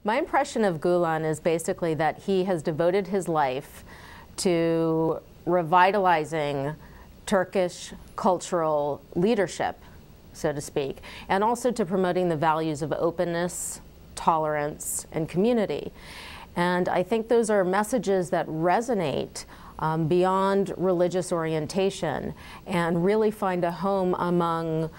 My impression of Gulen is basically that he has devoted his life to revitalizing Turkish cultural leadership, so to speak, and also to promoting the values of openness, tolerance, and community. And I think those are messages that resonate beyond religious orientation and really find a home among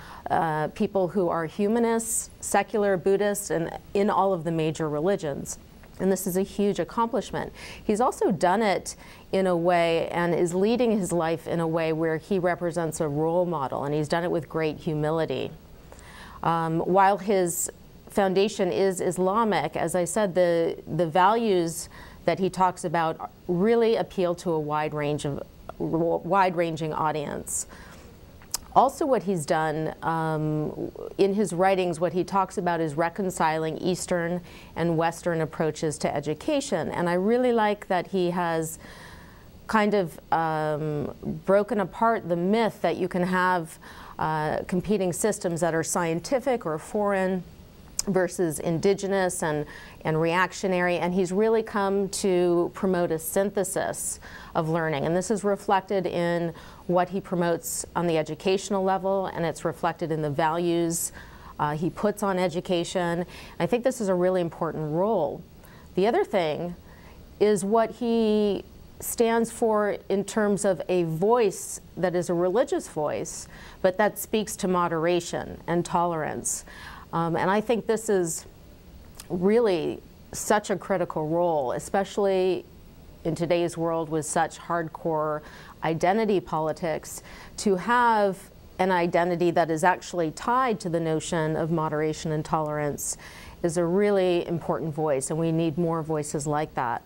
people who are humanists, secular Buddhists, and in all of the major religions. And this is a huge accomplishment. He's also done it in a way and is leading his life in a way where he represents a role model, and he's done it with great humility. While his foundation is Islamic, as I said, the values that he talks about really appeal to a wide-ranging audience. Also, what he's done in his writings, what he talks about is reconciling Eastern and Western approaches to education. And I really like that he has kind of broken apart the myth that you can have competing systems that are scientific or foreign versus indigenous and reactionary, and he's really come to promote a synthesis of learning. And this is reflected in what he promotes on the educational level, and it's reflected in the values he puts on education. I think this is a really important role. The other thing is what he stands for in terms of a voice that is a religious voice, but that speaks to moderation and tolerance. And I think this is really such a critical role, especially in today's world with such hardcore identity politics, to have an identity that is actually tied to the notion of moderation and tolerance is a really important voice, and we need more voices like that.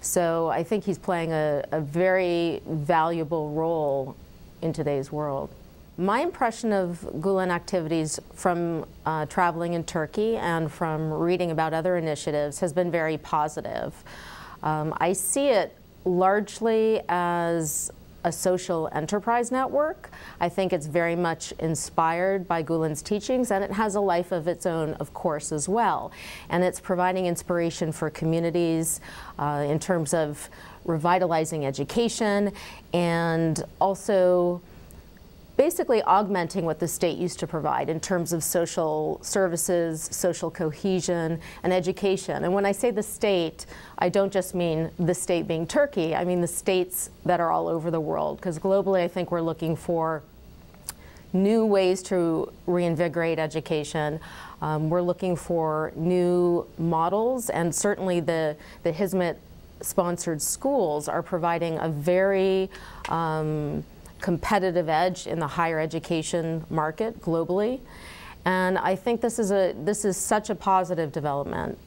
So I think he's playing a very valuable role in today's world. My impression of Gulen activities from traveling in Turkey and from reading about other initiatives has been very positive. I see it largely as a social enterprise network. I think it's very much inspired by Gulen's teachings, and it has a life of its own, of course, as well. And it's providing inspiration for communities in terms of revitalizing education and also basically augmenting what the state used to provide in terms of social services, social cohesion, and education. And when I say the state, I don't just mean the state being Turkey, I mean the states that are all over the world, because globally I think we're looking for new ways to reinvigorate education. We're looking for new models, and certainly the Hizmet sponsored schools are providing a very competitive edge in the higher education market globally. And I think this is such a positive development.